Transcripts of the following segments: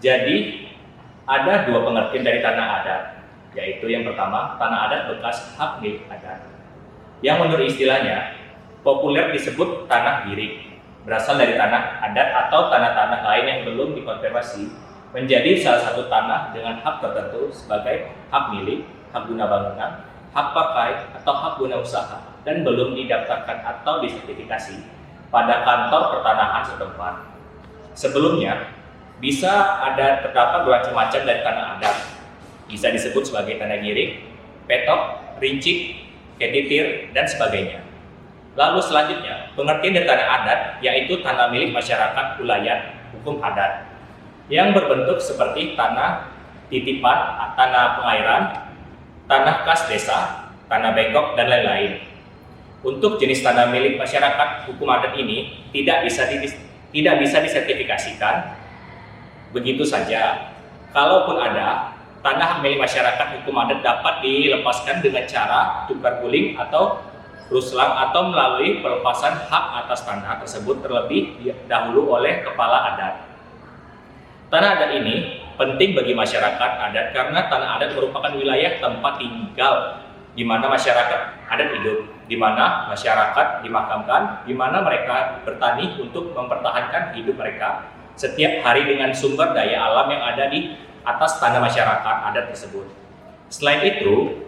Jadi ada dua pengertian dari tanah adat, yaitu yang pertama tanah adat bekas hak milik adat, yang menurut istilahnya populer disebut tanah girik, berasal dari tanah adat atau tanah-tanah lain yang belum dikonfirmasi menjadi salah satu tanah dengan hak tertentu sebagai hak milik, hak guna bangunan, hak pakai, atau hak guna usaha, dan belum didaftarkan atau disertifikasi pada kantor pertanahan setempat. Sebelumnya, bisa ada terdapat bermacam-macam dari tanah adat. Bisa disebut sebagai tanah girik, petok, rincik, ketitir, dan sebagainya. Lalu selanjutnya, pengertian dari tanah adat yaitu tanah milik masyarakat wilayah hukum adat yang berbentuk seperti tanah titipan, tanah pengairan, tanah kas desa, tanah bengkok, dan lain-lain. Untuk jenis tanah milik masyarakat hukum adat ini tidak bisa disertifikasikan begitu saja. Kalaupun ada, tanah milik masyarakat hukum adat dapat dilepaskan dengan cara tukar guling atau ruslang atau melalui pelepasan hak atas tanah tersebut terlebih dahulu oleh kepala adat. Tanah adat ini penting bagi masyarakat adat karena tanah adat merupakan wilayah tempat tinggal di mana masyarakat adat hidup, di mana masyarakat dimakamkan, di mana mereka bertani untuk mempertahankan hidup mereka setiap hari dengan sumber daya alam yang ada di atas tanah masyarakat adat tersebut. Selain itu,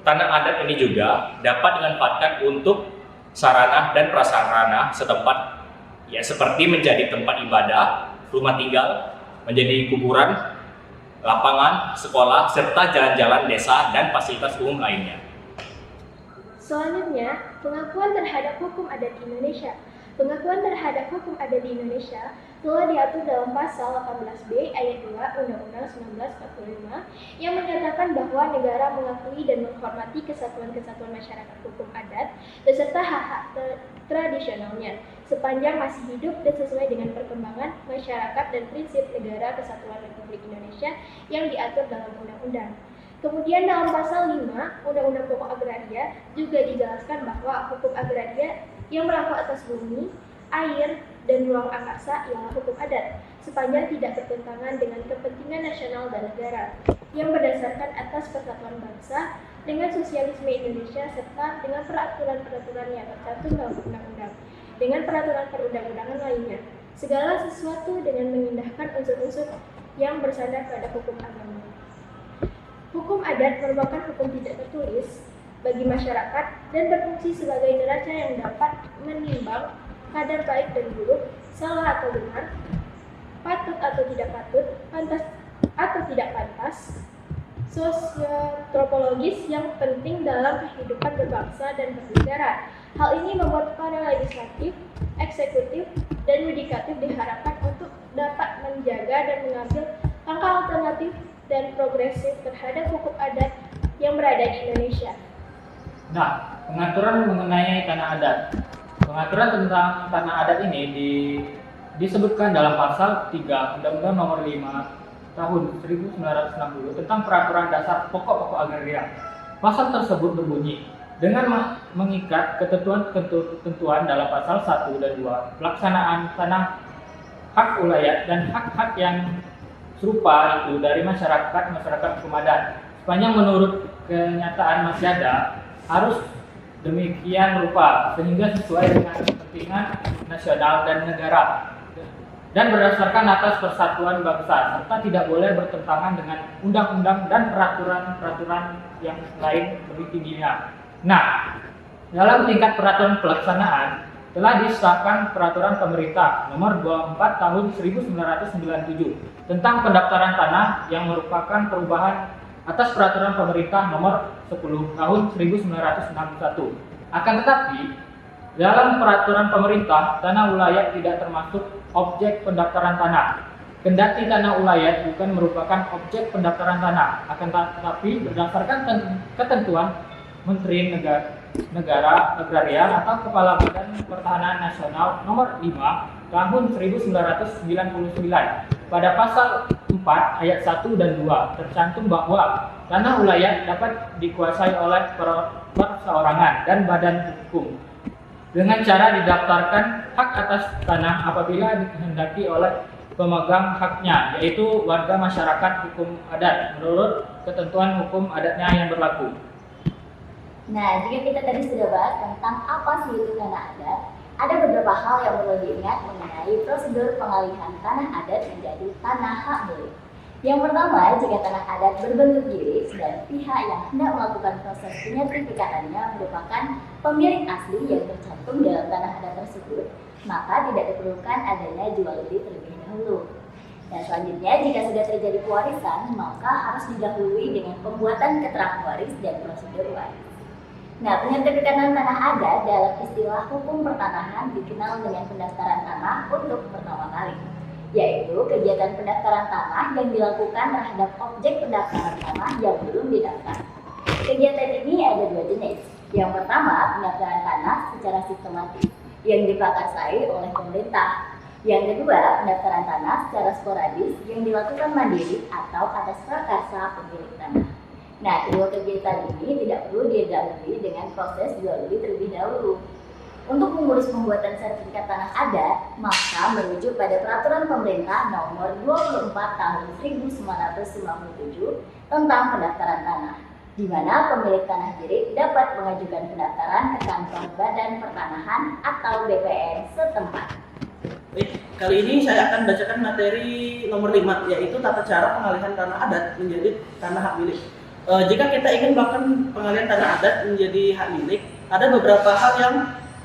tanah adat ini juga dapat dimanfaatkan untuk sarana dan prasarana setempat, ya seperti menjadi tempat ibadah, rumah tinggal, menjadi kuburan, lapangan, sekolah, serta jalan-jalan desa dan fasilitas umum lainnya. Selanjutnya, pengakuan terhadap hukum adat di Indonesia. Pengakuan terhadap hukum adat di Indonesia telah diatur dalam pasal 18B ayat 2 Undang-Undang 1945 yang menyatakan bahwa negara mengakui dan menghormati kesatuan-kesatuan masyarakat hukum adat beserta hak-hak tradisionalnya sepanjang masih hidup dan sesuai dengan perkembangan masyarakat dan prinsip negara kesatuan Republik Indonesia yang diatur dalam undang-undang. Kemudian dalam pasal 5 Undang-Undang Pokok Agraria juga dijelaskan bahwa hukum agraria yang berlaku atas bumi, air, dan ruang angkasa ialah hukum adat, sepanjang tidak bertentangan dengan kepentingan nasional dan negara, yang berdasarkan atas persatuan bangsa dengan sosialisme Indonesia serta dengan peraturan-peraturan yang tercantum dalam undang-undang, dengan peraturan perundang-undangan lainnya. Segala sesuatu dengan mengindahkan unsur-unsur yang bersandar pada hukum agama. Hukum adat merupakan hukum tidak tertulis bagi masyarakat dan berfungsi sebagai neraca yang dapat menimbang kadar baik dan buruk, salah atau benar, patut atau tidak patut, pantas atau tidak pantas, sosiotropologis yang penting dalam kehidupan berbangsa dan bernegara. Hal ini membuat para legislatif, eksekutif, dan yudikatif diharapkan untuk dapat menjaga dan mengambil langkah alternatif dan progresif terhadap hukum adat yang berada di Indonesia. Nah, pengaturan mengenai tanah adat. Pengaturan tentang tanah adat ini disebutkan dalam pasal 3 Undang-Undang Nomor 5 Tahun 1960 tentang Peraturan Dasar Pokok-pokok Agraria. Pasal tersebut berbunyi, dengan mengikat ketentuan dalam pasal 1 dan 2, pelaksanaan tanah hak ulayat dan hak-hak yang serupa itu dari masyarakat hukum adat. Sepanjang menurut kenyataan masih ada, harus demikian rupa sehingga sesuai dengan kepentingan nasional dan negara dan berdasarkan atas persatuan bangsa serta tidak boleh bertentangan dengan undang-undang dan peraturan-peraturan yang lain lebih tingginya. Nah, dalam tingkat peraturan pelaksanaan telah disahkan peraturan pemerintah nomor 24 tahun 1997 tentang pendaftaran tanah yang merupakan perubahan atas peraturan pemerintah nomor 10 tahun 1961. Akan tetapi, dalam peraturan pemerintah, tanah ulayat tidak termasuk objek pendaftaran tanah. Kendati tanah ulayat bukan merupakan objek pendaftaran tanah, akan tetapi berdasarkan ketentuan Menteri Negara Agraria atau Kepala Badan Pertahanan Nasional nomor 5 tahun 1999 pada pasal 4 ayat 1 dan 2 tercantum bahwa tanah ulayat dapat dikuasai oleh perseorangan dan badan hukum dengan cara didaftarkan hak atas tanah apabila dikehendaki oleh pemegang haknya, yaitu warga masyarakat hukum adat menurut ketentuan hukum adatnya yang berlaku. Nah, jika kita tadi sudah bahas tentang apa sih itu tanah adat, ada beberapa hal yang perlu diingat mengenai prosedur pengalihan tanah adat menjadi tanah hak milik. Yang pertama, jika tanah adat berbentuk girik dan pihak yang hendak melakukan proses penyertifikatannya merupakan pemilik asli yang tercantum dalam tanah adat tersebut, maka tidak diperlukan adanya jual beli terlebih dahulu. Dan selanjutnya, jika sudah terjadi pewarisan, maka harus didahului dengan pembuatan keterangan waris dan prosedur waris. Nah, penyertifikatan tanah adat dalam istilah hukum pertanahan dikenal dengan pendaftaran tanah untuk pertama kali, yaitu kegiatan pendaftaran tanah yang dilakukan terhadap objek pendaftaran tanah yang belum didaftar. Kegiatan ini ada dua jenis. Yang pertama, pendaftaran tanah secara sistematis yang diprakarsai oleh pemerintah. Yang kedua, pendaftaran tanah secara sporadis yang dilakukan mandiri atau atas prakarsa pemilik tanah. Nah, kedua kegiatan ini tidak perlu didahului dengan proses jual beli terlebih dahulu. Untuk mengurus pembuatan sertifikat tanah adat, maka merujuk pada Peraturan Pemerintah Nomor 24 Tahun 1997 tentang pendaftaran tanah, di mana pemilik tanah girik dapat mengajukan pendaftaran ke kantor Badan Pertanahan atau BPN setempat. Baik, kali ini saya akan bacakan materi nomor 5, yaitu tata cara pengalihan tanah adat menjadi tanah hak milik. Jika kita ingin melakukan pengalihan tanah adat menjadi hak milik, ada beberapa hal yang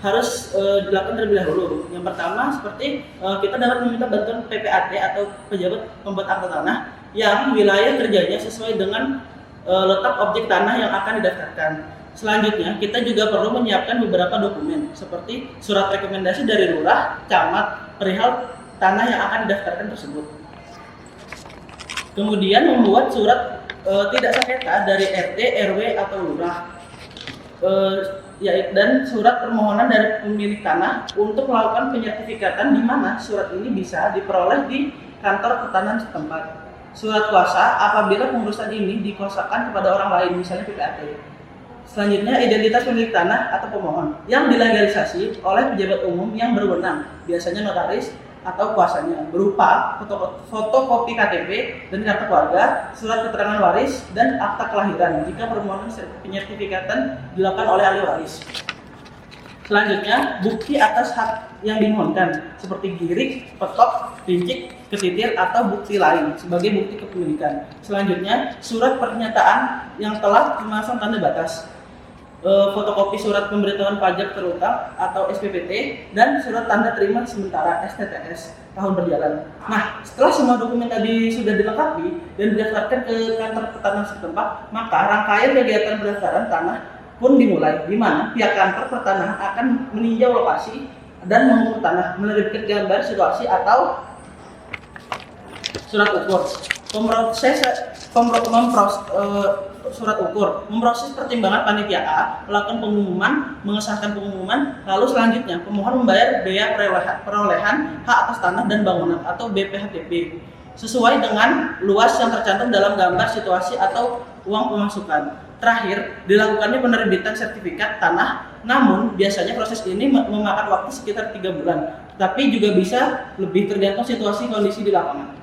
harus dilakukan terlebih dahulu. Yang pertama, seperti kita dapat meminta bantuan PPAT atau pejabat pembuat akta tanah yang wilayah kerjanya sesuai dengan letak objek tanah yang akan didaftarkan. Selanjutnya, kita juga perlu menyiapkan beberapa dokumen seperti surat rekomendasi dari lurah, camat, perihal tanah yang akan didaftarkan tersebut. Kemudian membuat surat tidak sengketa dari RT, RW atau lurah, dan surat permohonan dari pemilik tanah untuk melakukan penyertifikatan, di mana surat ini bisa diperoleh di kantor pertanahan setempat. Surat kuasa apabila pengurusan ini dikuasakan kepada orang lain, misalnya PPAT. Selanjutnya, identitas pemilik tanah atau pemohon yang dilegalisasi oleh pejabat umum yang berwenang, biasanya notaris atau kuasanya, berupa fotokopi KTP dan kartu keluarga, surat keterangan waris, dan akta kelahiran jika permohonan penyertifikatan dilakukan oleh ahli waris. Selanjutnya, bukti atas hak yang dimohonkan seperti girik, petok, rincik, ketitir, atau bukti lain sebagai bukti kepemilikan. Selanjutnya, surat pernyataan yang telah memasang tanda batas, fotokopi surat pemberitahuan pajak terutang atau SPPT, dan surat tanda terima sementara STTS tahun berjalan. Nah, setelah semua dokumen tadi sudah dilengkapi dan didaftarkan ke kantor pertanahan setempat, maka rangkaian kegiatan pendaftaran tanah pun dimulai, di mana pihak kantor pertanahan akan meninjau lokasi dan mengukur tanah, menerbitkan gambar situasi atau surat ukur, surat ukur, memproses pertimbangan panitia A, melakukan pengumuman, mengesahkan pengumuman, lalu selanjutnya pemohon membayar biaya perolehan hak atas tanah dan bangunan atau BPHTB sesuai dengan luas yang tercantum dalam gambar situasi atau uang pemasukan. Terakhir, dilakukannya penerbitan sertifikat tanah, namun biasanya proses ini memakan waktu sekitar 3 bulan, tapi juga bisa lebih tergantung situasi kondisi di lapangan.